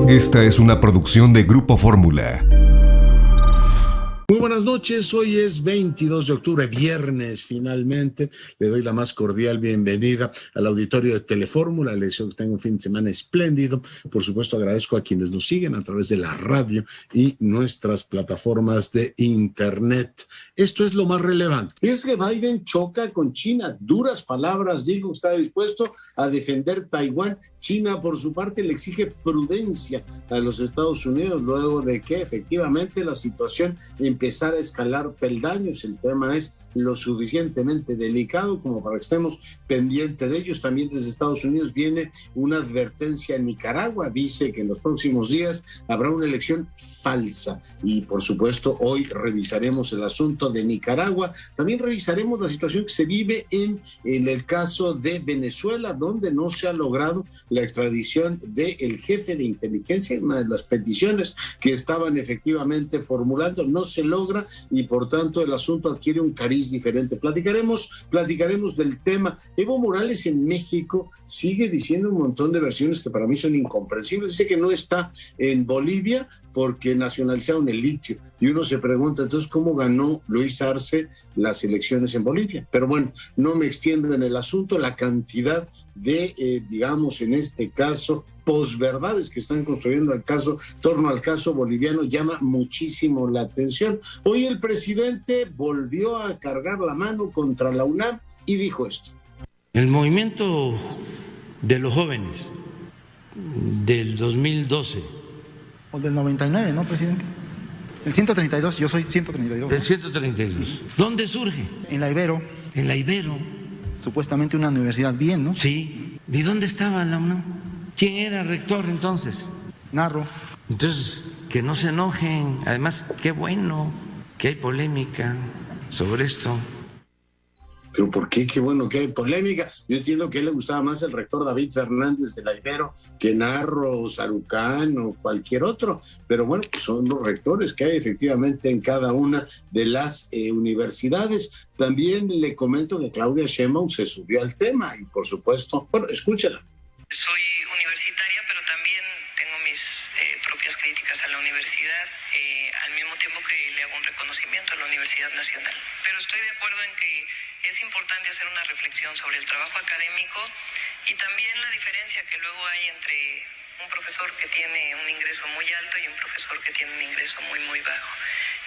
Esta es una producción de Grupo Fórmula. Muy buenas noches, hoy es 22 de octubre, viernes finalmente. Le doy la más cordial bienvenida al auditorio de Telefórmula. Les deseo que tengan un fin de semana espléndido. Por supuesto, agradezco a quienes nos siguen a través de la radio y nuestras plataformas de internet. Esto es lo más relevante. Es que Biden choca con China. Duras palabras, dijo, está dispuesto a defender Taiwán. China, por su parte, le exige prudencia a los Estados Unidos luego de que efectivamente la situación empezara a escalar peldaños. El tema es lo suficientemente delicado como para que estemos pendientes de ellos. También desde Estados Unidos viene una advertencia en Nicaragua. Dice que en los próximos días habrá una elección falsa. Y por supuesto, hoy revisaremos el asunto de Nicaragua. También revisaremos la situación que se vive en el caso de Venezuela, donde no se ha logrado la extradición del jefe de inteligencia. Una de las peticiones que estaban efectivamente formulando no se logra y por tanto el asunto adquiere un cariz diferente. Platicaremos del tema. Evo Morales en México sigue diciendo un montón de versiones que para mí son incomprensibles. Dice que no está en Bolivia porque nacionalizaron el litio. Y uno se pregunta, entonces, ¿cómo ganó Luis Arce las elecciones en Bolivia? Pero bueno, no me extiendo en el asunto. La cantidad de, digamos, en este caso, posverdades que están construyendo el caso, torno al caso boliviano, llama muchísimo la atención. Hoy el presidente volvió a cargar la mano contra la UNAM y dijo esto. El movimiento de los jóvenes del 2012. O del 99, ¿no, presidente? El 132, yo soy 132. Del 132. ¿Dónde surge? En la Ibero. En la Ibero. Supuestamente una universidad bien, ¿no? Sí. ¿Y dónde estaba la UNAM? ¿Quién era rector entonces? Narro. Entonces, que no se enojen. Además, qué bueno que hay polémica sobre esto. ¿Pero por qué? Qué bueno que hay polémica. Yo entiendo que a él le gustaba más el rector David Fernández de la Ibero que Narro, o Sarucán o cualquier otro. Pero bueno, pues son los rectores que hay efectivamente en cada una de las universidades. También le comento que Claudia Sheinbaum se subió al tema y por supuesto, bueno, escúchala. Soy universitaria, pero también tengo mis propias críticas a la universidad, al mismo tiempo que le hago un reconocimiento a la Universidad Nacional. Pero estoy de acuerdo en que es importante hacer una reflexión sobre el trabajo académico y también la diferencia que luego hay entre un profesor que tiene un ingreso muy alto y un profesor que tiene un ingreso muy, muy bajo.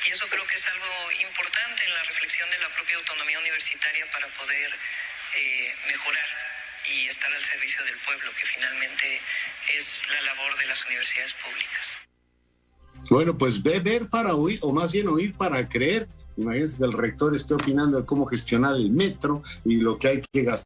Y eso creo que es algo importante en la reflexión de la propia autonomía universitaria para poder mejorar y estar al servicio del pueblo, que finalmente es la labor de las universidades públicas. Bueno, pues ver para oír, o más bien oír para creer. Imagínense que el rector esté opinando de cómo gestionar el metro y lo que hay que gastar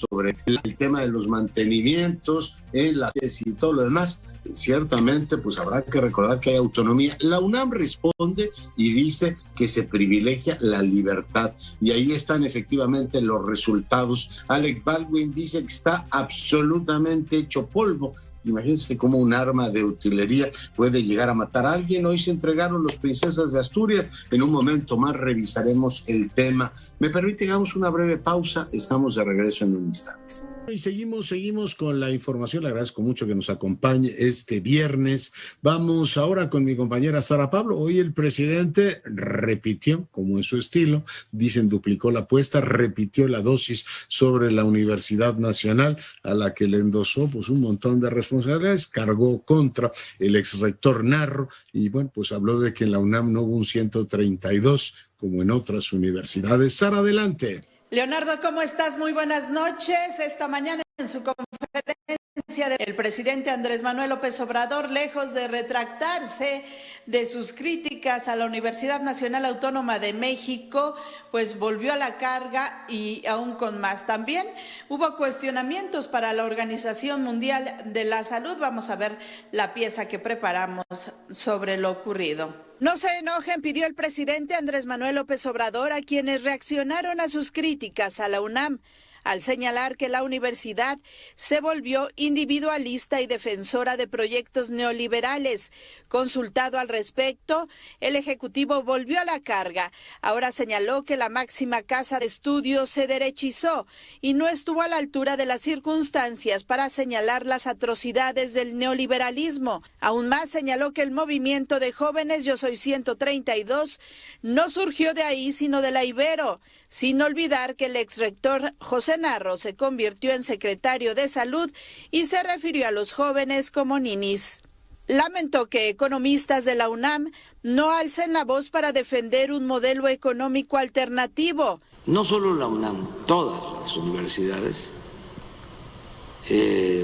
sobre el tema de los mantenimientos en la tesis y todo lo demás. Ciertamente, pues habrá que recordar que hay autonomía. La UNAM responde y dice que se privilegia la libertad. Y ahí están efectivamente los resultados. Alec Baldwin dice que está absolutamente hecho polvo. Imagínense cómo un arma de utilería puede llegar a matar a alguien. Hoy se entregaron los princesas de Asturias. En un momento más revisaremos el tema. ¿Me permite que hagamos una breve pausa? Estamos de regreso en un instante. Y seguimos con la información. Le agradezco mucho que nos acompañe este viernes. Vamos ahora con mi compañera Sara Pablo. Hoy el presidente repitió, como en su estilo, dicen duplicó la apuesta, repitió la dosis sobre la Universidad Nacional, a la que le endosó pues un montón de responsabilidades, cargó contra el exrector Narro y bueno, pues habló de que en la UNAM no hubo un 132 como en otras universidades. Sara, adelante. Leonardo, ¿cómo estás? Muy buenas noches. Esta mañana en su conferencia el presidente Andrés Manuel López Obrador, lejos de retractarse de sus críticas a la Universidad Nacional Autónoma de México, pues volvió a la carga y aún con más. También hubo cuestionamientos para la Organización Mundial de la Salud. Vamos a ver la pieza que preparamos sobre lo ocurrido. No se enojen, pidió el presidente Andrés Manuel López Obrador a quienes reaccionaron a sus críticas a la UNAM. al señalar que la universidad se volvió individualista y defensora de proyectos neoliberales. Consultado al respecto, el Ejecutivo volvió a la carga. Ahora señaló que la máxima casa de estudios se derechizó y no estuvo a la altura de las circunstancias para señalar las atrocidades del neoliberalismo. Aún más señaló que el movimiento de jóvenes Yo Soy 132 no surgió de ahí, sino de la Ibero, sin olvidar que el exrector José Narro se convirtió en secretario de Salud y se refirió a los jóvenes como ninis. Lamentó que economistas de la UNAM no alcen la voz para defender un modelo económico alternativo. No solo la UNAM, todas las universidades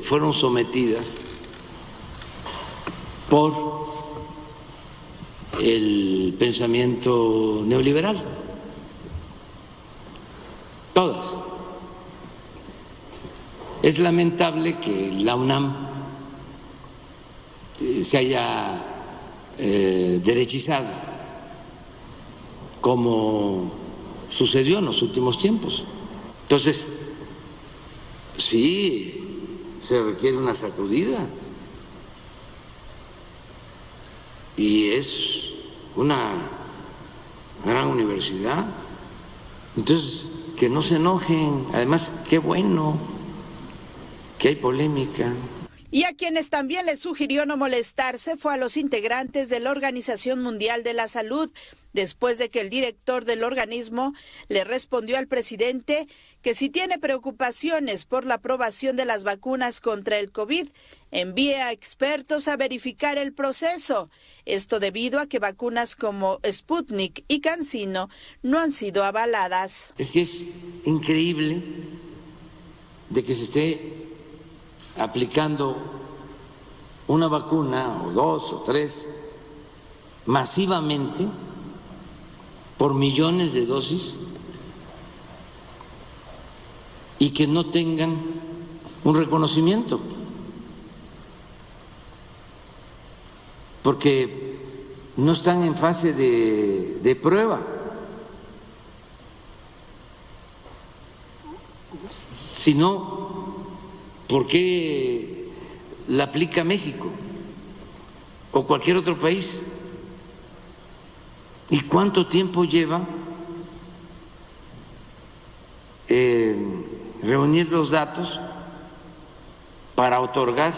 fueron sometidas por el pensamiento neoliberal. Todas. Es lamentable que la UNAM se haya derechizado, como sucedió en los últimos tiempos. Entonces, sí, se requiere una sacudida. Y es una gran universidad. Entonces, que no se enojen. Además, qué bueno que hay polémica. Y a quienes también les sugirió no molestarse fue a los integrantes de la Organización Mundial de la Salud, después de que el director del organismo le respondió al presidente que si tiene preocupaciones por la aprobación de las vacunas contra el COVID, envíe a expertos a verificar el proceso. Esto debido a que vacunas como Sputnik y CanSino no han sido avaladas. Es que es increíble de que se esté aplicando una vacuna o 2 o 3 masivamente por millones de dosis y que no tengan un reconocimiento, porque no están en fase de prueba. Sino, ¿por qué la aplica México o cualquier otro país? ¿Y cuánto tiempo lleva reunir los datos para otorgar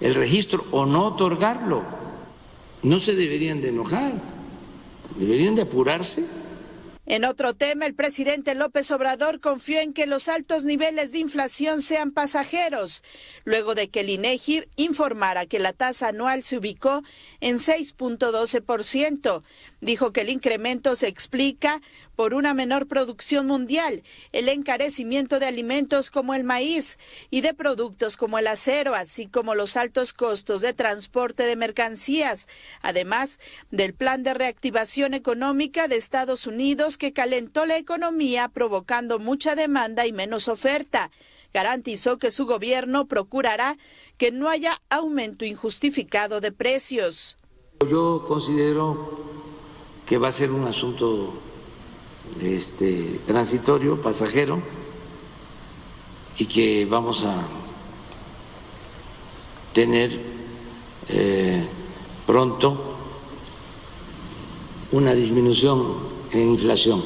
el registro o no otorgarlo? No se deberían de enojar, deberían de apurarse. En otro tema, el presidente López Obrador confió en que los altos niveles de inflación sean pasajeros, luego de que el INEGI informara que la tasa anual se ubicó en 6.12%. Dijo que el incremento se explica por una menor producción mundial, el encarecimiento de alimentos como el maíz y de productos como el acero, así como los altos costos de transporte de mercancías, además del plan de reactivación económica de Estados Unidos que calentó la economía provocando mucha demanda y menos oferta. Garantizó que su gobierno procurará que no haya aumento injustificado de precios. Yo considero que va a ser un asunto transitorio, pasajero, y que vamos a tener pronto una disminución en inflación.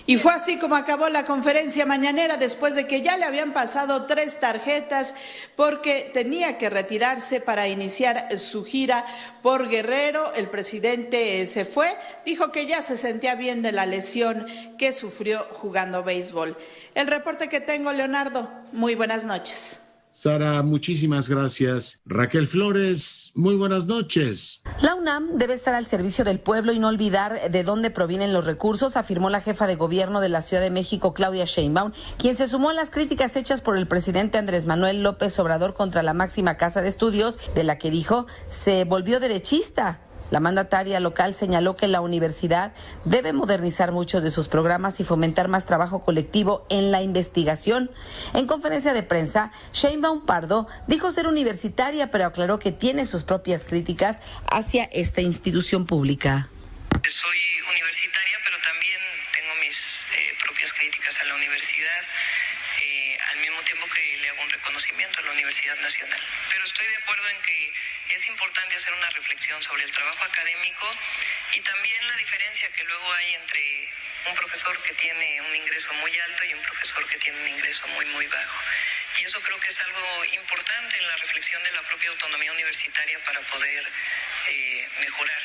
Y fue así como acabó la conferencia mañanera, después de que ya le habían pasado 3 tarjetas porque tenía que retirarse para iniciar su gira por Guerrero. El presidente se fue, dijo que ya se sentía bien de la lesión que sufrió jugando béisbol. El reporte que tengo, Leonardo. Muy buenas noches. Sara, muchísimas gracias. Raquel Flores, muy buenas noches. La UNAM debe estar al servicio del pueblo y no olvidar de dónde provienen los recursos, afirmó la jefa de gobierno de la Ciudad de México, Claudia Sheinbaum, quien se sumó a las críticas hechas por el presidente Andrés Manuel López Obrador contra la máxima casa de estudios, de la que dijo se volvió derechista. La mandataria local señaló que la universidad debe modernizar muchos de sus programas y fomentar más trabajo colectivo en la investigación. En conferencia de prensa, Sheinbaum Pardo dijo ser universitaria, pero aclaró que tiene sus propias críticas hacia esta institución pública. Soy universitaria, pero también tengo mis propias críticas a la universidad. reconocimiento a la Universidad Nacional. Pero estoy de acuerdo en que es importante hacer una reflexión sobre el trabajo académico y también la diferencia que luego hay entre un profesor que tiene un ingreso muy alto y un profesor que tiene un ingreso muy bajo. Y eso creo que es algo importante en la reflexión de la propia autonomía universitaria para poder mejorar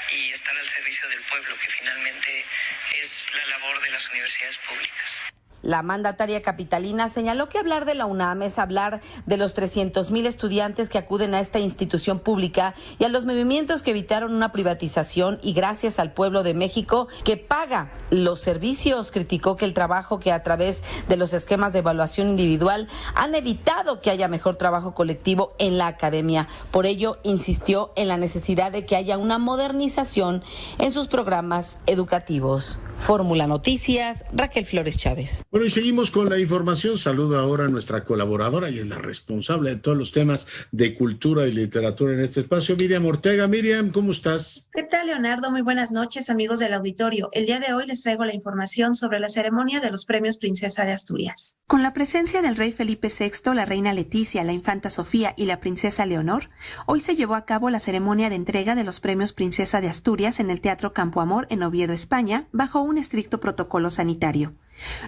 y estar al servicio del pueblo, que finalmente es la labor de las universidades públicas. La mandataria capitalina señaló que hablar de la UNAM es hablar de los 300,000 estudiantes que acuden a esta institución pública y a los movimientos que evitaron una privatización y gracias al pueblo de México que paga los servicios. Criticó que el trabajo que a través de los esquemas de evaluación individual han evitado que haya mejor trabajo colectivo en la academia. Por ello, insistió en la necesidad de que haya una modernización en sus programas educativos. Fórmula Noticias, Raquel Flores Chávez. Bueno, y seguimos con la información. Saludo ahora a nuestra colaboradora y es la responsable de todos los temas de cultura y literatura en este espacio, Miriam Ortega. Miriam, ¿cómo estás? ¿Qué tal, Leonardo? Muy buenas noches, amigos del auditorio. El día de hoy les traigo la información sobre la ceremonia de los Premios Princesa de Asturias. Con la presencia del rey Felipe VI, la reina Leticia, la infanta Sofía y la princesa Leonor, hoy se llevó a cabo la ceremonia de entrega de los Premios Princesa de Asturias en el Teatro Campo Amor en Oviedo, España, bajo un estricto protocolo sanitario.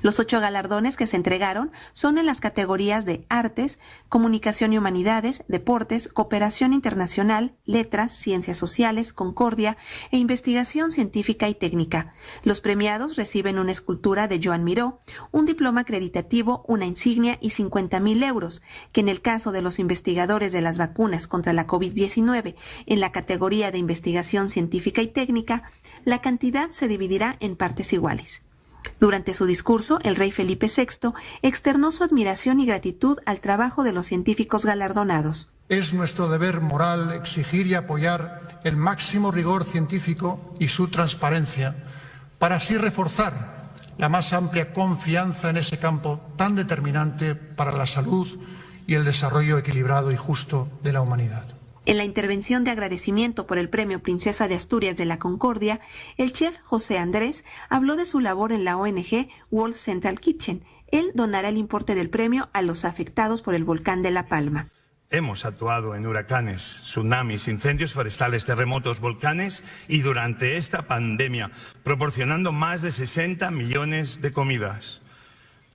Los 8 galardones que se entregaron son en las categorías de Artes, Comunicación y Humanidades, Deportes, Cooperación Internacional, Letras, Ciencias Sociales, Concordia e Investigación Científica y Técnica. Los premiados reciben una escultura de Joan Miró, un diploma acreditativo, una insignia y 50,000 euros, que en el caso de los investigadores de las vacunas contra la COVID-19 en la categoría de Investigación Científica y Técnica, la cantidad se dividirá en partes iguales. Durante su discurso, el rey Felipe VI externó su admiración y gratitud al trabajo de los científicos galardonados. Es nuestro deber moral exigir y apoyar el máximo rigor científico y su transparencia, para así reforzar la más amplia confianza en ese campo tan determinante para la salud y el desarrollo equilibrado y justo de la humanidad. En la intervención de agradecimiento por el Premio Princesa de Asturias de la Concordia, el chef José Andrés habló de su labor en la ONG World Central Kitchen. Él donará el importe del premio a los afectados por el volcán de La Palma. Hemos actuado en huracanes, tsunamis, incendios forestales, terremotos, volcanes y durante esta pandemia, proporcionando más de 60 millones de comidas.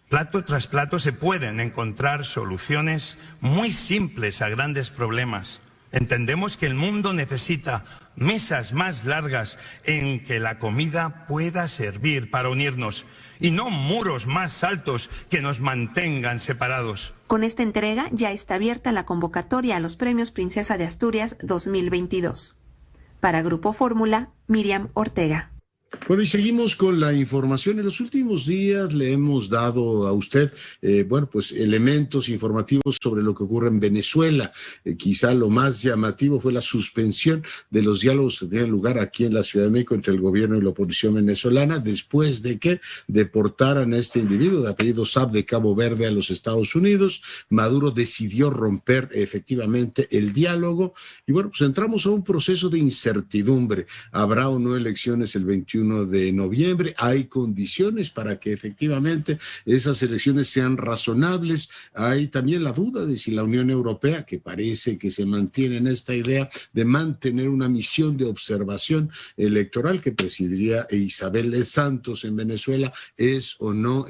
Plato tras plato se pueden encontrar soluciones muy simples a grandes problemas. Entendemos que el mundo necesita mesas más largas en que la comida pueda servir para unirnos y no muros más altos que nos mantengan separados. Con esta entrega ya está abierta la convocatoria a los Premios Princesa de Asturias 2022. Para Grupo Fórmula, Miriam Ortega. Bueno, y seguimos con la información. En los últimos días le hemos dado a usted, pues elementos informativos sobre lo que ocurre en Venezuela. Quizá lo más llamativo fue la suspensión de los diálogos que tienen lugar aquí en la Ciudad de México entre el gobierno y la oposición venezolana después de que deportaran a este individuo de apellido Saab de Cabo Verde a los Estados Unidos. Maduro decidió romper efectivamente el diálogo y bueno, pues entramos a un proceso de incertidumbre. ¿Habrá o no elecciones el 21 de noviembre? ¿Hay condiciones para que efectivamente esas elecciones sean razonables? Hay también la duda de si la Unión Europea, que parece que se mantiene en esta idea de mantener una misión de observación electoral que presidiría Isabel Santos en Venezuela, es o no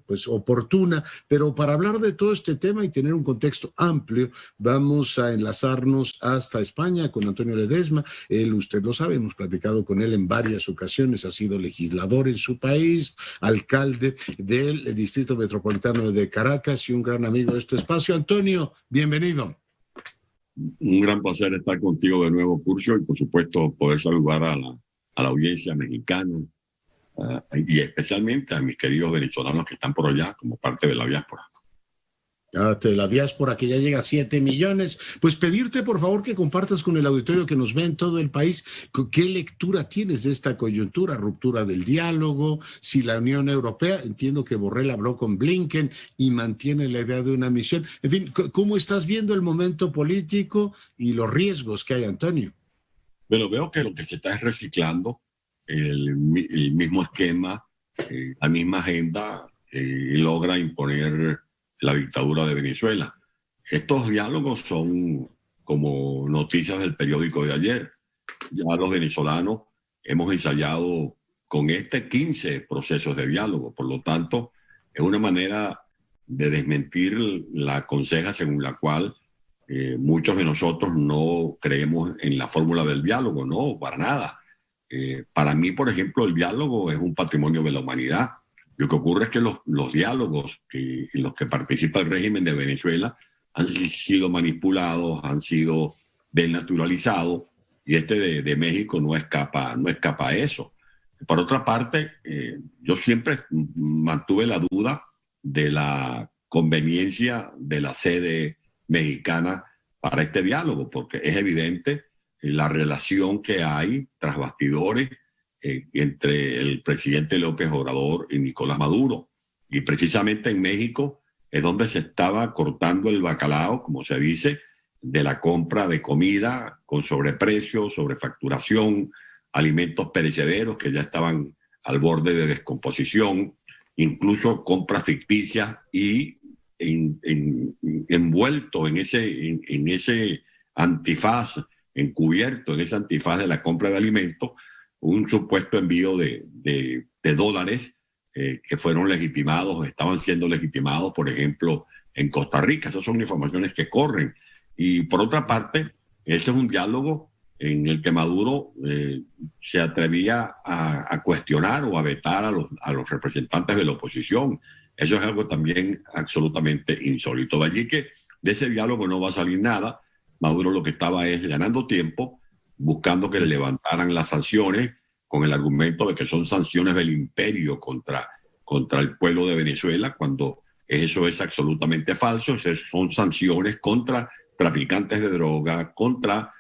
pues oportuna. Pero para hablar de todo este tema y tener un contexto amplio, vamos a enlazarnos hasta España con Antonio Ledesma. Él, usted lo sabe, hemos platicado con él en varias ocasiones, ha sido legislador en su país, alcalde del Distrito Metropolitano de Caracas y un gran amigo de este espacio. Antonio, bienvenido. Un gran placer estar contigo de nuevo, Curcio, y por supuesto poder saludar a la audiencia mexicana y especialmente a mis queridos venezolanos que están por allá como parte de la diáspora. De la diáspora que ya llega a 7 millones, pues pedirte por favor que compartas con el auditorio que nos ve en todo el país qué lectura tienes de esta coyuntura, ruptura del diálogo, si la Unión Europea, entiendo que Borrell habló con Blinken y mantiene la idea de una misión, en fin, ¿cómo estás viendo el momento político y los riesgos que hay, Antonio? Bueno, veo que lo que se está es reciclando el mismo esquema, la misma agenda, y logra imponer la dictadura de Venezuela. estos diálogos son como noticias del periódico de ayer. Ya los venezolanos hemos ensayado con 15 procesos de diálogo. Por lo tanto, es una manera de desmentir la conseja según la cual muchos de nosotros no creemos en la fórmula del diálogo. No, para nada. Para mí, por ejemplo, el diálogo es un patrimonio de la humanidad. Lo que ocurre es que los diálogos en los que participa el régimen de Venezuela han sido manipulados, han sido desnaturalizados, y de México no escapa a eso. Por otra parte, yo siempre mantuve la duda de la conveniencia de la sede mexicana para este diálogo, porque es evidente la relación que hay tras bastidores entre el presidente López Obrador y Nicolás Maduro. Y precisamente en México es donde se estaba cortando el bacalao, como se dice, de la compra de comida con sobreprecio, sobrefacturación, alimentos perecederos que ya estaban al borde de descomposición, incluso compras ficticias y envuelto en ese antifaz, encubierto en ese antifaz de la compra de alimentos, un supuesto envío de dólares que fueron legitimados, estaban siendo legitimados, por ejemplo, en Costa Rica. Esas son informaciones que corren. Y por otra parte, ese es un diálogo en el que Maduro se atrevía a cuestionar o a vetar a los representantes de la oposición. Eso es algo también absolutamente insólito. De allí que de ese diálogo no va a salir nada. Maduro lo que estaba es ganando tiempo, buscando que le levantaran las sanciones con el argumento de que son sanciones del imperio contra el pueblo de Venezuela, cuando eso es absolutamente falso. Son sanciones contra traficantes de droga, contra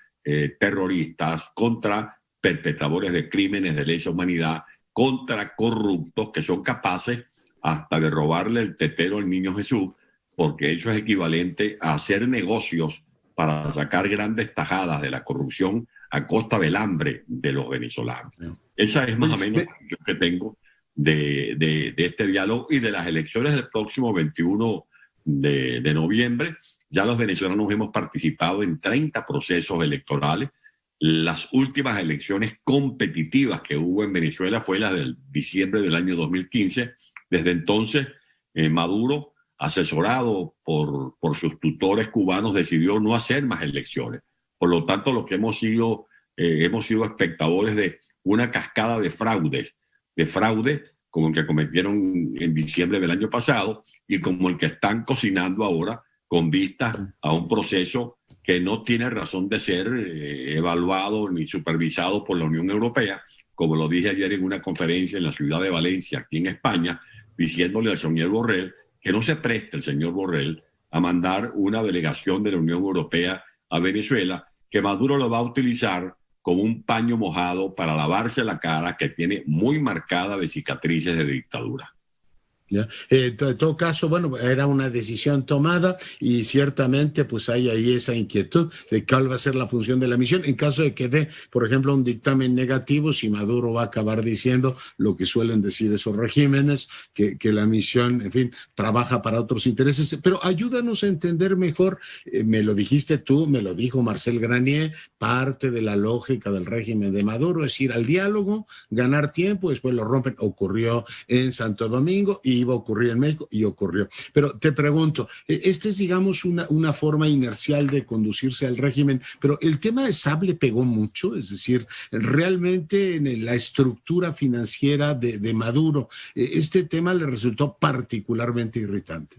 terroristas, contra perpetradores de crímenes de lesa humanidad, contra corruptos que son capaces hasta de robarle el tetero al niño Jesús, porque eso es equivalente a hacer negocios para sacar grandes tajadas de la corrupción a costa del hambre de los venezolanos. Esa es más o menos la visión que tengo de este diálogo y de las elecciones del próximo 21 de noviembre. Ya los venezolanos hemos participado en 30 procesos electorales. Las últimas elecciones competitivas que hubo en Venezuela fue la del diciembre del año 2015. Desde entonces, Maduro, asesorado por sus tutores cubanos, decidió no hacer más elecciones. Por lo tanto, lo que hemos sido espectadores de una cascada de fraudes como el que cometieron en diciembre del año pasado y como el que están cocinando ahora con vistas a un proceso que no tiene razón de ser evaluado ni supervisado por la Unión Europea, como lo dije ayer en una conferencia en la ciudad de Valencia, aquí en España, diciéndole al señor Borrell que no se preste el señor Borrell a mandar una delegación de la Unión Europea a Venezuela, que Maduro lo va a utilizar como un paño mojado para lavarse la cara, que tiene muy marcada de cicatrices de dictadura. ¿Ya? En todo caso, bueno, era una decisión tomada y ciertamente pues hay ahí esa inquietud de cuál va a ser la función de la misión en caso de que dé, por ejemplo, un dictamen negativo, si Maduro va a acabar diciendo lo que suelen decir esos regímenes, que la misión, en fin, trabaja para otros intereses. Pero ayúdanos a entender mejor, me lo dijiste tú, me lo dijo Marcel Granier, parte de la lógica del régimen de Maduro es ir al diálogo, ganar tiempo, después lo rompen. Ocurrió en Santo Domingo y iba a ocurrir en México y ocurrió. Pero te pregunto, esta es, digamos, una forma inercial de conducirse al régimen, pero el tema de Sable pegó mucho, es decir, realmente en la estructura financiera de Maduro, este tema le resultó particularmente irritante.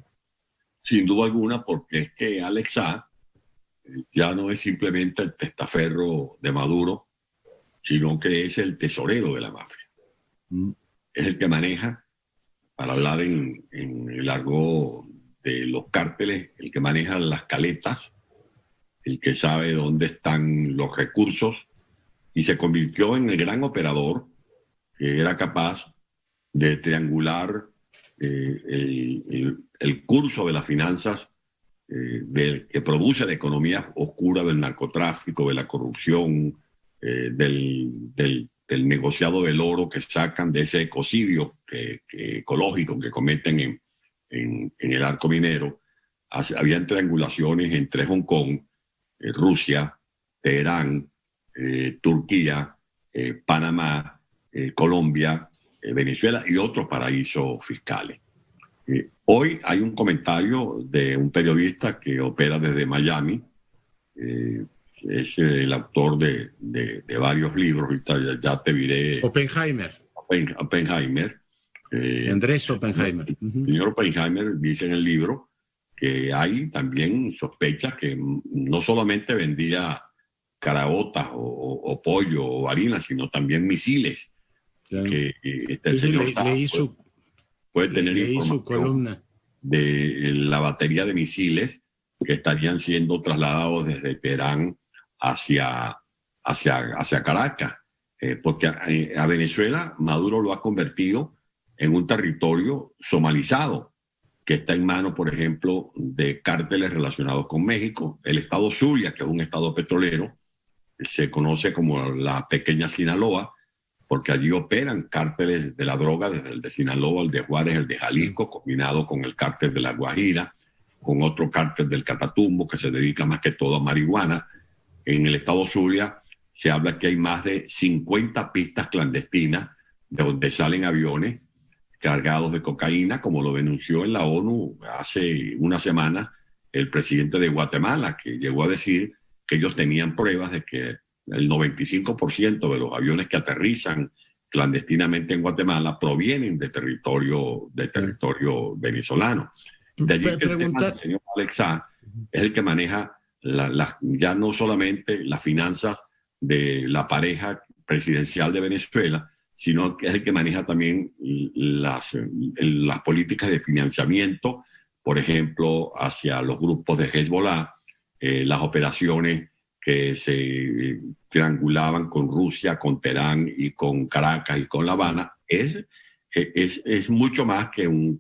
Sin duda alguna, porque es que Alex Saab ya no es simplemente el testaferro de Maduro, sino que es el tesorero de la mafia. Es el que maneja, para hablar en el argot de los cárteles, el que maneja las caletas, el que sabe dónde están los recursos, y se convirtió en el gran operador que era capaz de triangular el curso de las finanzas que produce la economía oscura del narcotráfico, de la corrupción, del negociado del oro que sacan de ese ecocidio ecológico que cometen en el arco minero. habían triangulaciones entre Hong Kong, Rusia, Teherán, Turquía, Panamá, Colombia, Venezuela y otros paraísos fiscales. Hoy hay un comentario de un periodista que opera desde Miami, es el autor de varios libros, ahorita ya te diré. Oppenheimer. Andrés Oppenheimer. El señor Oppenheimer dice en el libro que hay también sospechas que no solamente vendía caraotas o pollo o harina, sino también misiles. Claro. Que este señor puede tener información de la batería de misiles que estarían siendo trasladados desde Teherán hacia Caracas. Porque a Venezuela Maduro lo ha convertido en un territorio somalizado, que está en manos, por ejemplo, de cárteles relacionados con México. El estado Zulia, que es un estado petrolero, se conoce como la pequeña Sinaloa, porque allí operan cárteles de la droga, desde el de Sinaloa, el de Juárez, el de Jalisco, combinado con el cártel de la Guajira, con otro cártel del Catatumbo, que se dedica más que todo a marihuana. En el estado Zulia se habla que hay más de 50 pistas clandestinas de donde salen aviones cargados de cocaína, como lo denunció en la ONU hace una semana el presidente de Guatemala, que llegó a decir que ellos tenían pruebas de que el 95% de los aviones que aterrizan clandestinamente en Guatemala provienen de territorio venezolano. De allí que el tema del señor Alexa es el que maneja ya no solamente las finanzas de la pareja presidencial de Venezuela, sino que es el que maneja también las políticas de financiamiento, por ejemplo, hacia los grupos de Hezbollah, las operaciones que se triangulaban con Rusia, con Teherán y con Caracas y con La Habana. Es mucho más que un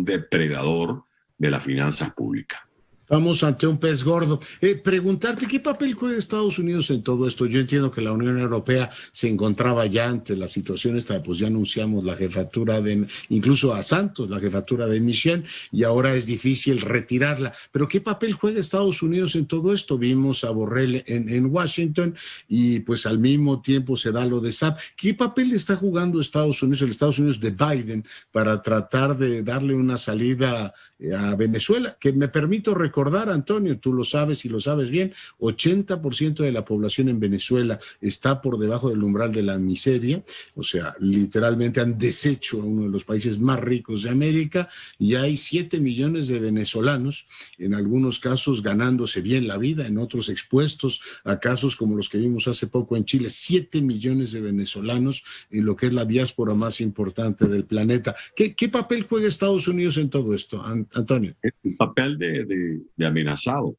depredador de las finanzas públicas. Vamos ante un pez gordo. Preguntarte, ¿qué papel juega Estados Unidos en todo esto? Yo entiendo que la Unión Europea se encontraba ya ante la situación esta, pues ya anunciamos la jefatura incluso a Santos, la jefatura de misión, y ahora es difícil retirarla. Pero ¿qué papel juega Estados Unidos en todo esto? Vimos a Borrell en Washington y pues al mismo tiempo se da lo de Saab. ¿Qué papel está jugando Estados Unidos, el Estados Unidos de Biden, para tratar de darle una salida a Venezuela? Que me permito recordar, Antonio, tú lo sabes y lo sabes bien, 80% de la población en Venezuela está por debajo del umbral de la miseria, o sea, literalmente han deshecho a uno de los países más ricos de América, y hay 7 millones de venezolanos, en algunos casos ganándose bien la vida, en otros expuestos a casos como los que vimos hace poco en Chile. 7 millones de venezolanos en lo que es la diáspora más importante del planeta. ¿Qué papel juega Estados Unidos en todo esto, Antonio? El papel de amenazado,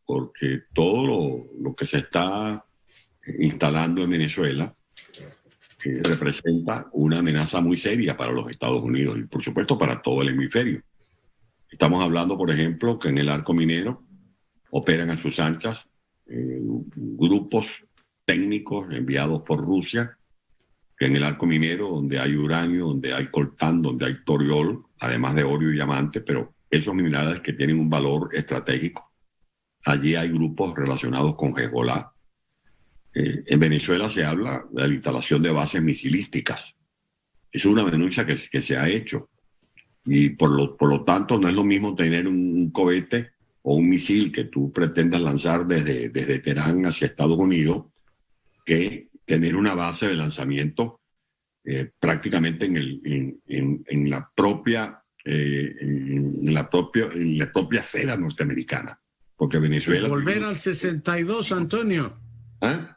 porque todo lo que se está instalando en Venezuela representa una amenaza muy seria para los Estados Unidos y por supuesto para todo el hemisferio. Estamos hablando, por ejemplo, que en el arco minero operan a sus anchas grupos técnicos enviados por Rusia, que en el arco minero, donde hay uranio, donde hay coltán, donde hay toriol, además de oro y diamante, pero esos minerales que tienen un valor estratégico. Allí hay grupos relacionados con Hezbollah. En Venezuela se habla de la instalación de bases misilísticas. Es una denuncia que se ha hecho. Y por lo tanto no es lo mismo tener un cohete o un misil que tú pretendas lanzar desde Teherán hacia Estados Unidos que tener una base de lanzamiento prácticamente en la propia esfera norteamericana, porque Venezuela... Es volver al 62, Antonio. ¿Ah?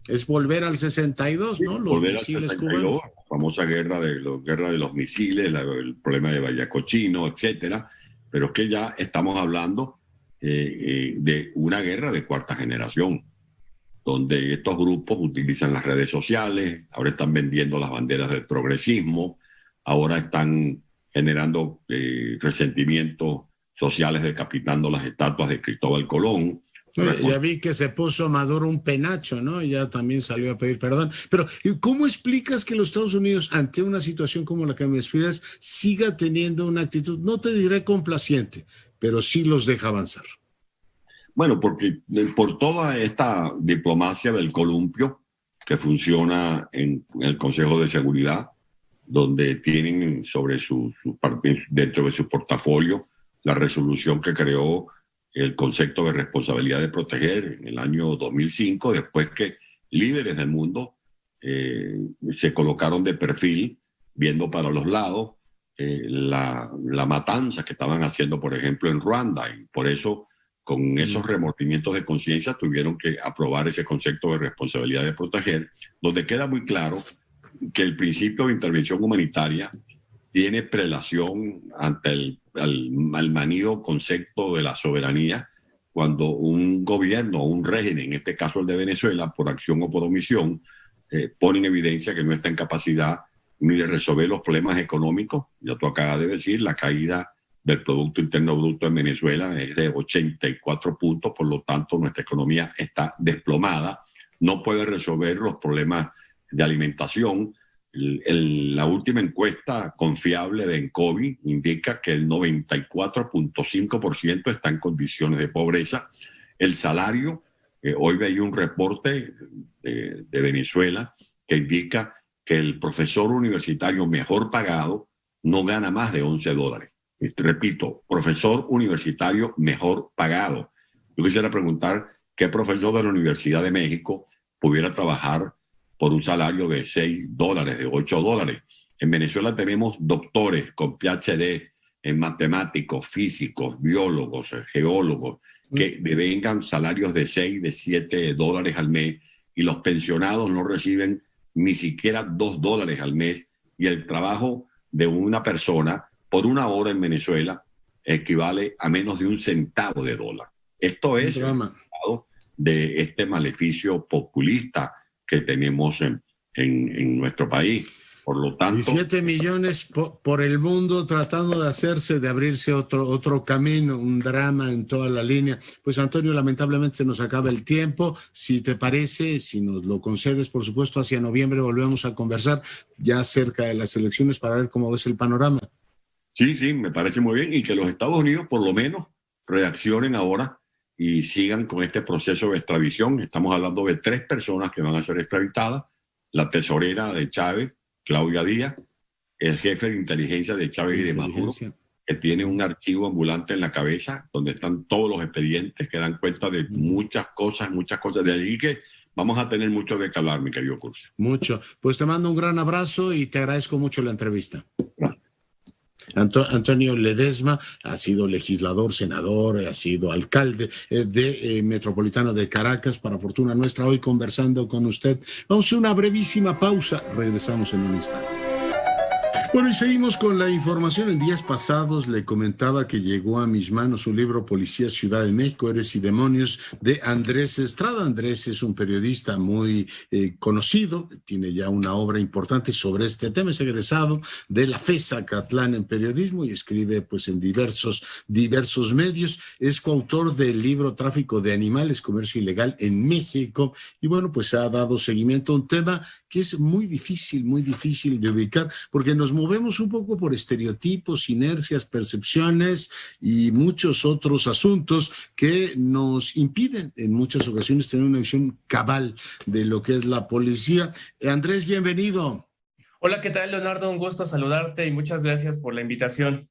Es volver al 62, ¿no? Los volver misiles al 62, cubanos. la famosa guerra de los misiles, el problema de Vallacochino, etcétera. Pero es que ya estamos hablando de una guerra de cuarta generación, donde estos grupos utilizan las redes sociales, ahora están vendiendo las banderas del progresismo, ahora están generando resentimientos sociales decapitando las estatuas de Cristóbal Colón. Ya vi que se puso Maduro un penacho, ¿no? Ya también salió a pedir perdón. Pero, ¿cómo explicas que los Estados Unidos, ante una situación como la que me explicas, siga teniendo una actitud, no te diré complaciente, pero sí los deja avanzar? Bueno, porque por toda esta diplomacia del columpio que funciona en el Consejo de Seguridad, donde tienen dentro de su portafolio la resolución que creó el concepto de responsabilidad de proteger en el año 2005, después que líderes del mundo se colocaron de perfil, viendo para los lados la matanza que estaban haciendo, por ejemplo, en Ruanda, y por eso, con esos remordimientos de conciencia, tuvieron que aprobar ese concepto de responsabilidad de proteger, donde queda muy claro que el principio de intervención humanitaria tiene prelación ante el manido concepto de la soberanía, cuando un gobierno o un régimen, en este caso el de Venezuela, por acción o por omisión, pone en evidencia que no está en capacidad ni de resolver los problemas económicos. Ya tú acabas de decir, la caída del Producto Interno Bruto en Venezuela es de 84 puntos, por lo tanto nuestra economía está desplomada, no puede resolver los problemas de alimentación. La última encuesta confiable de Encovi indica que el 94.5% está en condiciones de pobreza. El salario, hoy veía un reporte de Venezuela que indica que el profesor universitario mejor pagado no gana más de $11. Repito, profesor universitario mejor pagado. Yo quisiera preguntar qué profesor de la Universidad de México pudiera trabajar por un salario de $6, de $8. En Venezuela tenemos doctores con PhD en matemáticos, físicos, biólogos, geólogos, que devengan salarios de $6, de $7 al mes, y los pensionados no reciben ni siquiera $2 al mes, y el trabajo de una persona por una hora en Venezuela equivale a menos de un centavo de dólar. Esto es el resultado de este maleficio populista que tenemos en nuestro país. Por lo tanto, 17 millones por el mundo tratando de abrirse otro camino, un drama en toda la línea. Pues Antonio, lamentablemente se nos acaba el tiempo. Si te parece, si nos lo concedes, por supuesto, hacia noviembre volvemos a conversar ya cerca de las elecciones para ver cómo ves el panorama. Sí, me parece muy bien, y que los Estados Unidos por lo menos reaccionen ahora y sigan con este proceso de extradición. Estamos hablando de 3 personas que van a ser extraditadas: la tesorera de Chávez, Claudia Díaz, el jefe de inteligencia de Chávez y de Maduro, que tiene un archivo ambulante en la cabeza donde están todos los expedientes que dan cuenta de muchas cosas. De allí que vamos a tener mucho de que hablar, mi querido Curcio. Mucho. Pues te mando un gran abrazo y te agradezco mucho la entrevista. Gracias. Antonio Ledesma ha sido legislador, senador, ha sido alcalde de Metropolitano de Caracas. Para fortuna nuestra, hoy conversando con usted. Vamos a hacer una brevísima pausa. Regresamos en un instante. Bueno, y seguimos con la información. En días pasados le comentaba que llegó a mis manos un libro, Policía Ciudad de México, Héroes y Demonios, de Andrés Estrada. Andrés es un periodista muy conocido, tiene ya una obra importante sobre este tema, es egresado de la FES Acatlán en periodismo y escribe pues en diversos medios. Es coautor del libro Tráfico de Animales, Comercio Ilegal en México, y bueno, pues ha dado seguimiento a un tema que es muy difícil de ubicar, porque nos movemos un poco por estereotipos, inercias, percepciones y muchos otros asuntos que nos impiden en muchas ocasiones tener una visión cabal de lo que es la policía. Andrés, bienvenido. Hola, ¿qué tal, Leonardo? Un gusto saludarte y muchas gracias por la invitación.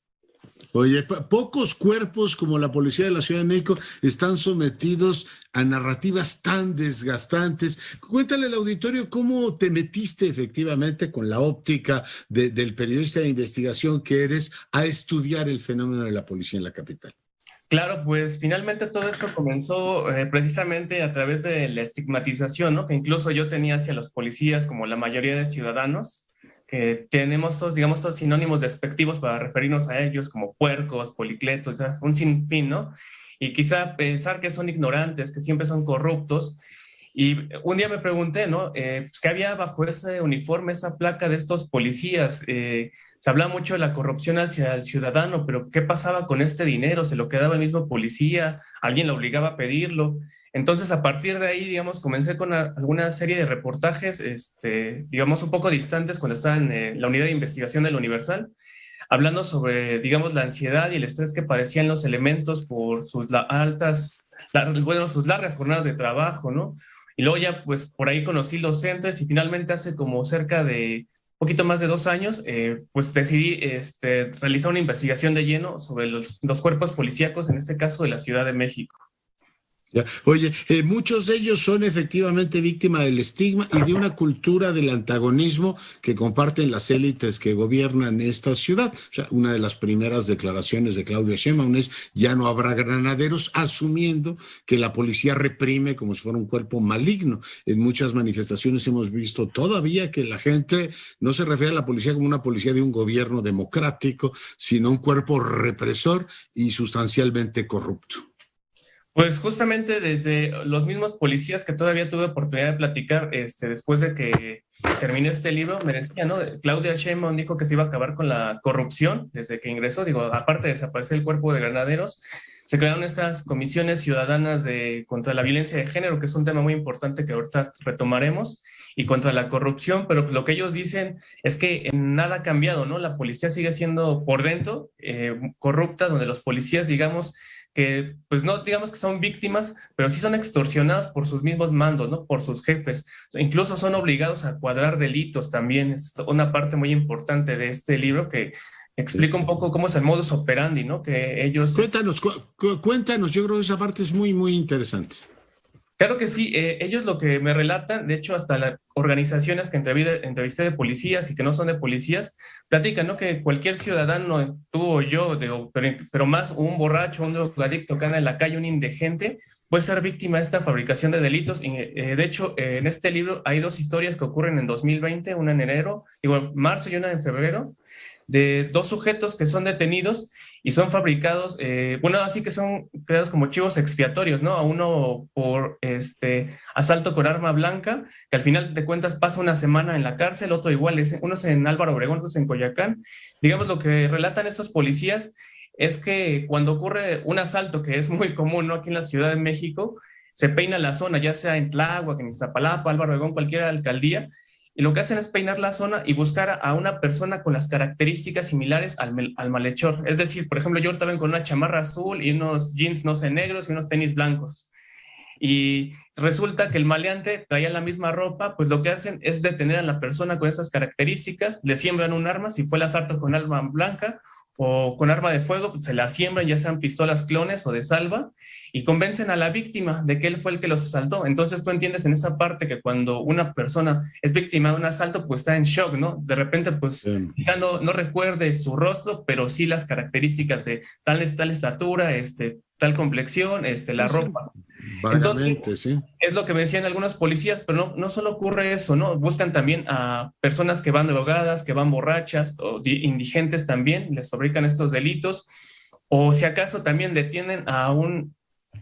Oye, pocos cuerpos como la Policía de la Ciudad de México están sometidos a narrativas tan desgastantes. Cuéntale al auditorio cómo te metiste efectivamente con la óptica del periodista de investigación que eres a estudiar el fenómeno de la policía en la capital. Claro, pues finalmente todo esto comenzó precisamente a través de la estigmatización, ¿no? Que incluso yo tenía hacia los policías, como la mayoría de ciudadanos, que tenemos estos sinónimos despectivos para referirnos a ellos como puercos, policletos, un sinfín, ¿no? Y quizá pensar que son ignorantes, que siempre son corruptos. Y un día me pregunté, ¿no? Pues, ¿qué había bajo ese uniforme, esa placa de estos policías? Se habla mucho de la corrupción hacia el ciudadano, pero ¿qué pasaba con este dinero? ¿Se lo quedaba el mismo policía? ¿Alguien lo obligaba a pedirlo? Entonces, a partir de ahí, digamos, comencé con alguna serie de reportajes, digamos, un poco distantes cuando estaba en la unidad de investigación del Universal, hablando sobre, digamos, la ansiedad y el estrés que padecían los elementos por sus sus largas jornadas de trabajo, ¿no? Y luego ya, pues, por ahí conocí los CENTES y finalmente hace como cerca de poquito más de 2 años, pues decidí realizar una investigación de lleno sobre los cuerpos policíacos, en este caso de la Ciudad de México. Ya. Oye, muchos de ellos son efectivamente víctimas del estigma y de una cultura del antagonismo que comparten las élites que gobiernan esta ciudad. O sea, una de las primeras declaraciones de Claudia Sheinbaum es: ya no habrá granaderos, asumiendo que la policía reprime como si fuera un cuerpo maligno. En muchas manifestaciones hemos visto todavía que la gente no se refiere a la policía como una policía de un gobierno democrático, sino un cuerpo represor y sustancialmente corrupto. Pues justamente desde los mismos policías que todavía tuve oportunidad de platicar después de que terminé este libro, me decían, ¿no? Claudia Sheinbaum dijo que se iba a acabar con la corrupción desde que ingresó. Digo, aparte de desaparecer el cuerpo de granaderos, se crearon estas comisiones ciudadanas contra la violencia de género, que es un tema muy importante que ahorita retomaremos, y contra la corrupción, pero lo que ellos dicen es que nada ha cambiado, ¿no? La policía sigue siendo por dentro corrupta, donde los policías, digamos, que pues no digamos que son víctimas, pero sí son extorsionados por sus mismos mandos, ¿no? Por sus jefes. Incluso son obligados a cuadrar delitos también. Es una parte muy importante de este libro que explica un poco cómo es el modus operandi, ¿no? Que ellos... Cuéntanos, yo creo que esa parte es muy, muy interesante. Claro que sí, ellos lo que me relatan, de hecho hasta las organizaciones que entrevisté de policías y que no son de policías, platican, ¿no? Que cualquier ciudadano, tú o yo, pero más un borracho, un drogadicto que anda en la calle, un indigente, puede ser víctima de esta fabricación de delitos. Y, de hecho, en este libro hay 2 historias que ocurren en 2020, una en marzo y una en febrero, de 2 sujetos que son detenidos y son fabricados, así que son creados como chivos expiatorios, ¿no? A uno por asalto con arma blanca, que al final de cuentas pasa una semana en la cárcel, otro igual, uno es en Álvaro Obregón, otro es en Coyoacán. Digamos, lo que relatan estos policías es que cuando ocurre un asalto, que es muy común, ¿no? Aquí en la Ciudad de México, se peina la zona, ya sea en Tláhuac, en Iztapalapa, Álvaro Obregón, cualquier alcaldía, y lo que hacen es peinar la zona y buscar a una persona con las características similares al malhechor. Es decir, por ejemplo, yo ahorita vengo con una chamarra azul y unos jeans, no sé, negros y unos tenis blancos. Y resulta que el maleante traía la misma ropa, pues lo que hacen es detener a la persona con esas características, le siembran un arma, si fue el asalto con arma blanca o con arma de fuego, pues se la siembran, ya sean pistolas clones o de salva, y convencen a la víctima de que él fue el que los asaltó. Entonces tú entiendes en esa parte que cuando una persona es víctima de un asalto, pues está en shock, ¿no? De repente, pues quizá no recuerde su rostro, pero sí las características de tal estatura, tal complexión, la ropa. Vagamente, entonces, sí. Es lo que me decían algunos policías, pero no solo ocurre eso, ¿no? Buscan también a personas que van drogadas, que van borrachas o indigentes también, les fabrican estos delitos, o si acaso también detienen a un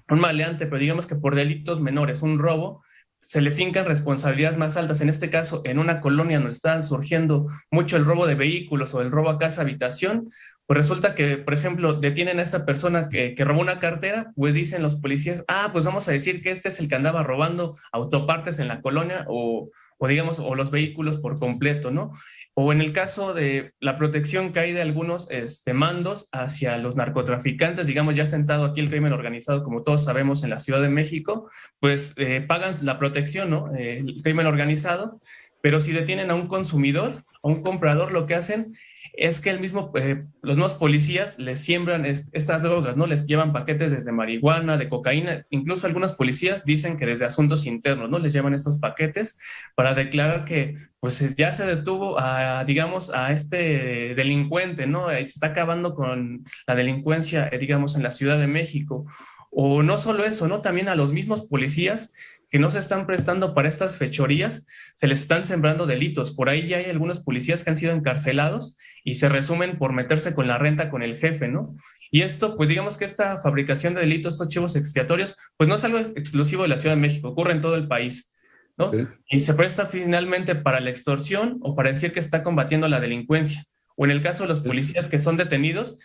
maleante, pero digamos que por delitos menores, un robo, se le fincan responsabilidades más altas, en este caso en una colonia donde estaban surgiendo mucho el robo de vehículos o el robo a casa habitación, pues resulta que, por ejemplo, detienen a esta persona que robó una cartera, pues dicen los policías, pues vamos a decir que este es el que andaba robando autopartes en la colonia o digamos, o los vehículos por completo, ¿no? O en el caso de la protección que hay de algunos mandos hacia los narcotraficantes, digamos, ya sentado aquí el crimen organizado, como todos sabemos, en la Ciudad de México, pues pagan la protección, ¿no? El crimen organizado, pero si detienen a un consumidor, a un comprador, lo que hacen es que los mismos policías les siembran estas drogas, ¿no? Les llevan paquetes desde marihuana, de cocaína, incluso algunos policías dicen que desde asuntos internos, ¿no? Les llevan estos paquetes para declarar que pues ya se detuvo digamos, a este delincuente, ¿no? Se está acabando con la delincuencia, digamos, en la Ciudad de México. O no solo eso, ¿no? También a los mismos policías que no se están prestando para estas fechorías, se les están sembrando delitos. Por ahí ya hay algunos policías que han sido encarcelados y se resumen por meterse con la renta con el jefe, ¿no? Y esto, pues digamos que esta fabricación de delitos, estos chivos expiatorios, pues no es algo exclusivo de la Ciudad de México, ocurre en todo el país, ¿no? Sí. Y se presta finalmente para la extorsión o para decir que está combatiendo la delincuencia. O en el caso de los policías que son detenidos,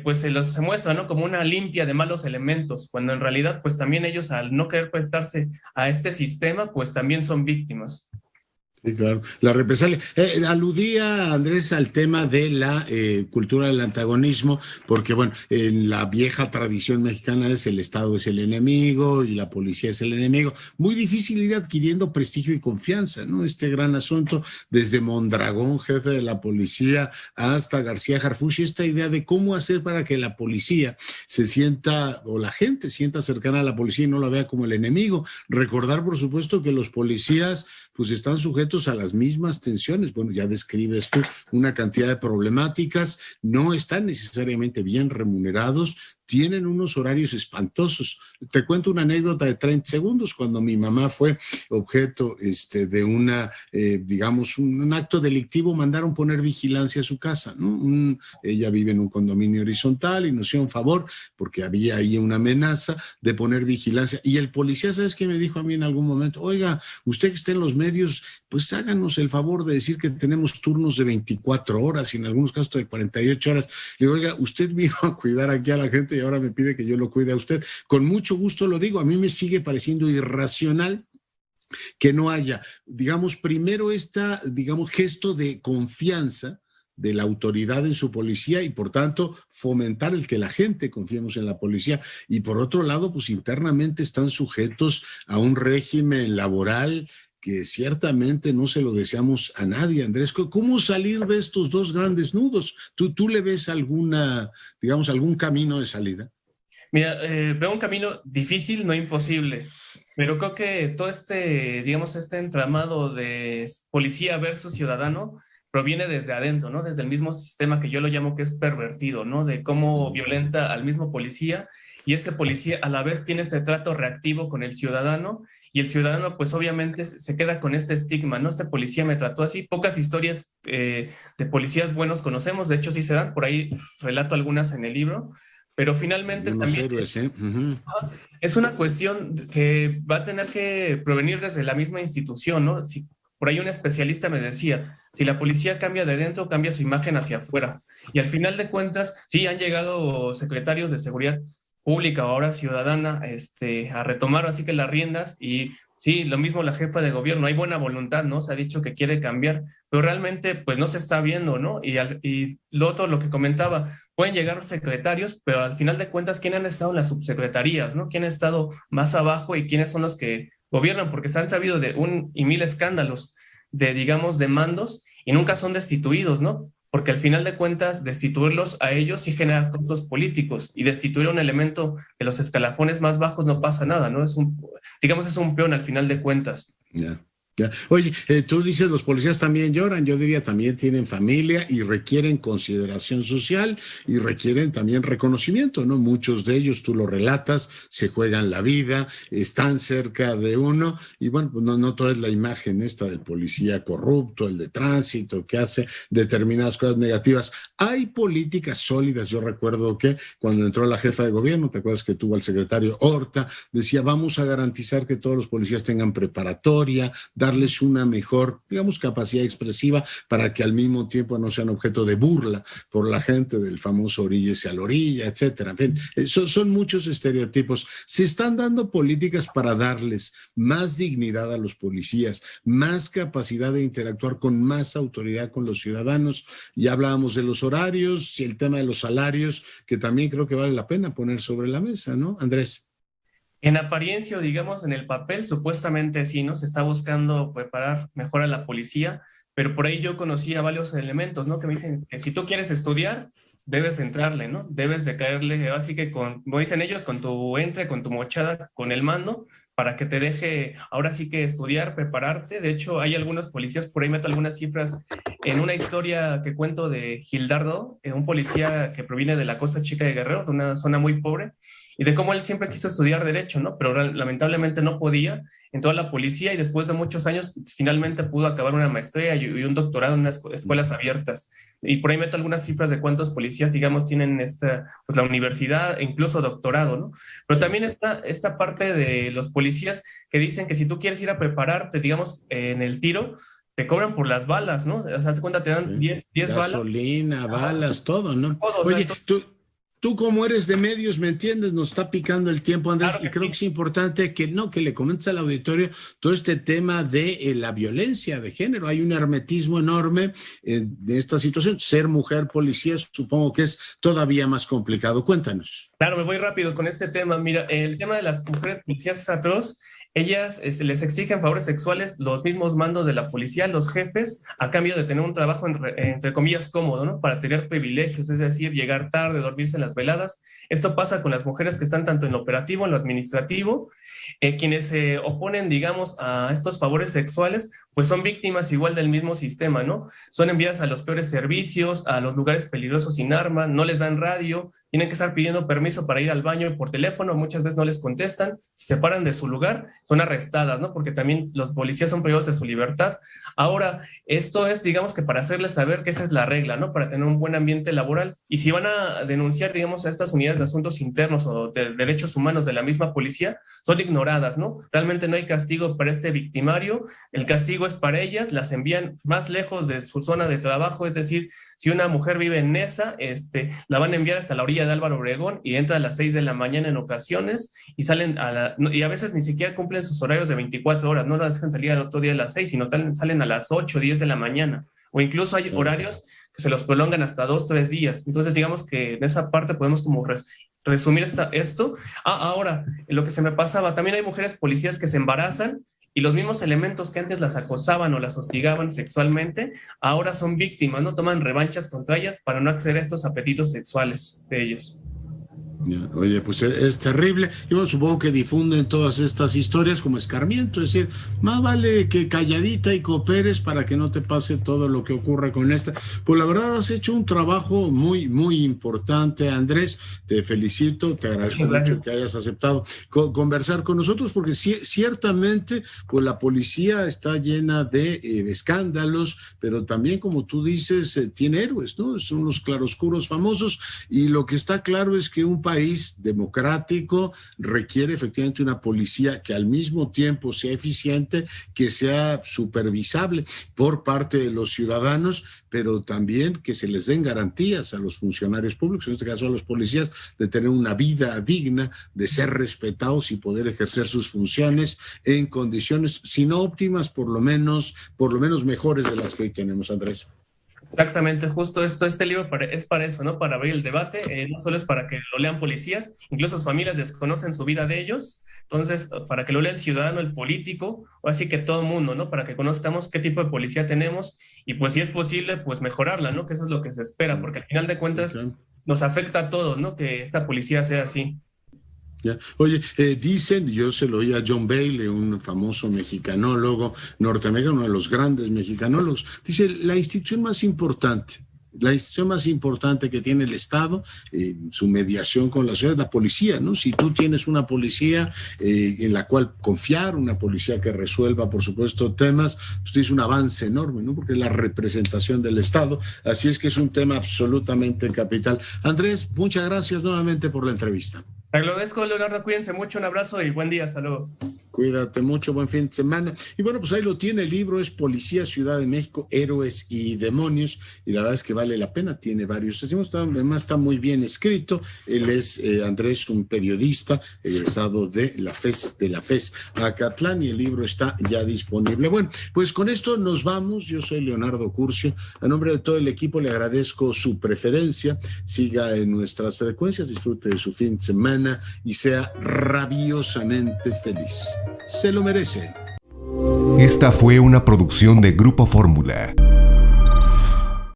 pues se muestra, ¿no?, como una limpia de malos elementos, cuando en realidad pues también ellos, al no querer prestarse a este sistema, pues también son víctimas. Sí, claro, la represalia. Aludía, Andrés, al tema de la cultura del antagonismo, porque, bueno, en la vieja tradición mexicana es el Estado es el enemigo y la policía es el enemigo. Muy difícil ir adquiriendo prestigio y confianza, ¿no? Este gran asunto, desde Mondragón, jefe de la policía, hasta García Harfuch, esta idea de cómo hacer para que la policía se sienta, o la gente sienta cercana a la policía y no la vea como el enemigo. Recordar, por supuesto, que los policías pues están sujetos a las mismas tensiones. Bueno, ya describes tú una cantidad de problemáticas, no están necesariamente bien remunerados, tienen unos horarios espantosos. Te cuento una anécdota de 30 segundos. Cuando mi mamá fue objeto de una, digamos, un acto delictivo, mandaron poner vigilancia a su casa, ¿no? Ella vive en un condominio horizontal y nos hicieron favor porque había ahí una amenaza de poner vigilancia. Y el policía, ¿sabes qué me dijo a mí en algún momento? Oiga, usted que está en los medios, pues háganos el favor de decir que tenemos turnos de 24 horas y en algunos casos de 48 horas. Le digo, oiga, usted vino a cuidar aquí a la gente y ahora me pide que yo lo cuide a usted. Con mucho gusto lo digo, a mí me sigue pareciendo irracional que no haya, digamos, primero gesto de confianza de la autoridad en su policía y por tanto fomentar el que la gente confiemos en la policía, y por otro lado, pues internamente están sujetos a un régimen laboral que ciertamente no se lo deseamos a nadie. Andrés, ¿cómo salir de estos dos grandes nudos? ¿Tú le ves algún camino de salida? Mira, veo un camino difícil, no imposible, pero creo que todo este entramado de policía versus ciudadano proviene desde adentro, ¿no? Desde el mismo sistema que yo lo llamo que es pervertido, ¿no? De cómo violenta al mismo policía, y este policía a la vez tiene este trato reactivo con el ciudadano, y el ciudadano pues obviamente se queda con este estigma, ¿no? Este policía me trató así. Pocas historias de policías buenos conocemos, de hecho sí se dan, por ahí relato algunas en el libro, pero finalmente también héroes, es una cuestión que va a tener que provenir desde la misma institución, ¿no? Si por ahí un especialista me decía, si la policía cambia de dentro, cambia su imagen hacia afuera. Y al final de cuentas, sí han llegado secretarios de seguridad pública o ahora ciudadana a retomar así que las riendas, y sí, lo mismo la jefa de gobierno, hay buena voluntad, ¿no? Se ha dicho que quiere cambiar, pero realmente pues no se está viendo, ¿no? Y lo otro, lo que comentaba, pueden llegar secretarios, pero al final de cuentas, ¿quiénes han estado en las subsecretarías, ¿no? ¿Quién ha estado más abajo y quiénes son los que gobiernan? Porque se han sabido de mil escándalos de mandos y nunca son destituidos, ¿no? Porque al final de cuentas, destituirlos a ellos sí genera costos políticos, y destituir a un elemento de los escalafones más bajos no pasa nada, ¿no? Es un peón al final de cuentas. Ya. Oye, tú dices los policías también lloran, yo diría también tienen familia y requieren consideración social y requieren también reconocimiento, ¿no? Muchos de ellos, tú lo relatas, se juegan la vida, están cerca de uno, y bueno, pues no toda es la imagen esta del policía corrupto, el de tránsito, que hace determinadas cosas negativas. Hay políticas sólidas. Yo recuerdo que cuando entró la jefa de gobierno, ¿te acuerdas que tuvo al secretario Horta? Decía, vamos a garantizar que todos los policías tengan preparatoria, darles una mejor, digamos, capacidad expresiva para que al mismo tiempo no sean objeto de burla por la gente, del famoso oríllese a la orilla, etcétera. En fin, son muchos estereotipos. Se están dando políticas para darles más dignidad a los policías, más capacidad de interactuar con más autoridad con los ciudadanos. Ya hablábamos de los horarios y el tema de los salarios, que también creo que vale la pena poner sobre la mesa, ¿no, Andrés? En apariencia, o digamos en el papel, supuestamente sí, ¿no? Se está buscando preparar mejor a la policía, pero por ahí yo conocí a varios elementos, ¿no? Que me dicen que si tú quieres estudiar, debes de entrarle, ¿no? Debes de caerle, así que como dicen ellos, con tu mochada, con el mando, para que te deje ahora sí que estudiar, prepararte. De hecho, hay algunos policías, por ahí meto algunas cifras, en una historia que cuento de Gildardo, un policía que proviene de la Costa Chica de Guerrero, de una zona muy pobre, y de cómo él siempre quiso estudiar Derecho, ¿no? Pero lamentablemente no podía, entró a la policía y después de muchos años finalmente pudo acabar una maestría y un doctorado en unas escuelas abiertas. Y por ahí meto algunas cifras de cuántos policías, digamos, tienen pues la universidad e incluso doctorado, ¿no? Pero también está esta parte de los policías que dicen que si tú quieres ir a prepararte, digamos, en el tiro, te cobran por las balas, ¿no? O sea, haz cuenta, te dan 10 balas. Gasolina, balas, todo, ¿no? Todo, Oye, tú como eres de medios, ¿me entiendes? Nos está picando el tiempo, Andrés, claro, y creo que es importante que le comentes al auditorio todo este tema de la violencia de género. Hay un hermetismo enorme de esta situación. Ser mujer policía supongo que es todavía más complicado. Cuéntanos. Claro, me voy rápido con este tema. Mira, el tema de las mujeres policías es atroz. Ellas les exigen favores sexuales los mismos mandos de la policía, los jefes, a cambio de tener un trabajo entre comillas cómodo, ¿no? Para tener privilegios, es decir, llegar tarde, dormirse en las veladas. Esto pasa con las mujeres que están tanto en lo operativo, en lo administrativo. Quienes se oponen, digamos, a estos favores sexuales, pues son víctimas igual del mismo sistema, ¿no? Son enviadas a los peores servicios, a los lugares peligrosos sin arma, no les dan radio, tienen que estar pidiendo permiso para ir al baño por teléfono, muchas veces no les contestan, se separan de su lugar, son arrestadas, ¿no? Porque también los policías son privados de su libertad. Ahora, esto es, digamos, que para hacerles saber que esa es la regla, ¿no? Para tener un buen ambiente laboral. Y si van a denunciar, digamos, a estas unidades de asuntos internos o de derechos humanos de la misma policía, son ignoradas, ¿no? Realmente no hay castigo para este victimario, el castigo es para ellas, las envían más lejos de su zona de trabajo, es decir, si una mujer vive en Nesa, la van a enviar hasta la orilla de Álvaro Obregón y entra a las 6 de la mañana en ocasiones y salen y a veces ni siquiera cumplen sus horarios de 24 horas, no las dejan salir al otro día a las 6, sino salen a las 8, 10 de la mañana, o incluso hay horarios que se los prolongan hasta 2, 3 días. Entonces, digamos que en esa parte podemos como resumir esto. Ahora, lo que se me pasaba, también hay mujeres policías que se embarazan y los mismos elementos que antes las acosaban o las hostigaban sexualmente, ahora son víctimas, ¿no? Toman revanchas contra ellas para no acceder a estos apetitos sexuales de ellos. Oye, pues es terrible. Y bueno, supongo que difunden todas estas historias como escarmiento, es decir, más vale que calladita y cooperes para que no te pase todo lo que ocurre con esta. Pues la verdad has hecho un trabajo muy, muy importante, Andrés. Te felicito, te agradezco mucho que hayas aceptado conversar con nosotros, porque ciertamente pues la policía está llena de escándalos, pero también, como tú dices, tiene héroes, ¿no? Son los claroscuros famosos, y lo que está claro es que un país democrático requiere efectivamente una policía que al mismo tiempo sea eficiente, que sea supervisable por parte de los ciudadanos, pero también que se les den garantías a los funcionarios públicos, en este caso a los policías, de tener una vida digna, de ser respetados y poder ejercer sus funciones en condiciones, si no óptimas, por lo menos mejores de las que hoy tenemos, Andrés. Exactamente, justo este libro es para eso, ¿no? Para abrir el debate, no solo es para que lo lean policías, incluso sus familias desconocen su vida de ellos, entonces para que lo lea el ciudadano, el político, o así que todo el mundo, ¿no? Para que conozcamos qué tipo de policía tenemos y pues si es posible, pues mejorarla, ¿no? Que eso es lo que se espera, porque al final de cuentas nos afecta a todos, ¿no? Que esta policía sea así. Ya. Oye, dicen, yo se lo oí a John Bailey, un famoso mexicanólogo norteamericano, uno de los grandes mexicanólogos, dice, la institución más importante que tiene el Estado, su mediación con la ciudad, es la policía, ¿no? Si tú tienes una policía en la cual confiar, una policía que resuelva, por supuesto, temas, tú tienes un avance enorme, ¿no? Porque es la representación del Estado, así es que es un tema absolutamente capital. Andrés, muchas gracias nuevamente por la entrevista. Te agradezco, Leonardo, cuídense mucho, un abrazo y buen día, hasta luego. Cuídate mucho, buen fin de semana. Y bueno, pues ahí lo tiene, el libro es Policía Ciudad de México, Héroes y Demonios, y la verdad es que vale la pena, tiene varios, además está muy bien escrito. Él es, Andrés, un periodista egresado de la FES Acatlán, y el libro está ya disponible. Bueno, pues con esto nos vamos. Yo soy Leonardo Curcio, a nombre de todo el equipo le agradezco su preferencia, siga en nuestras frecuencias, disfrute de su fin de semana y sea rabiosamente feliz. Se lo merece. Esta fue una producción de Grupo Fórmula.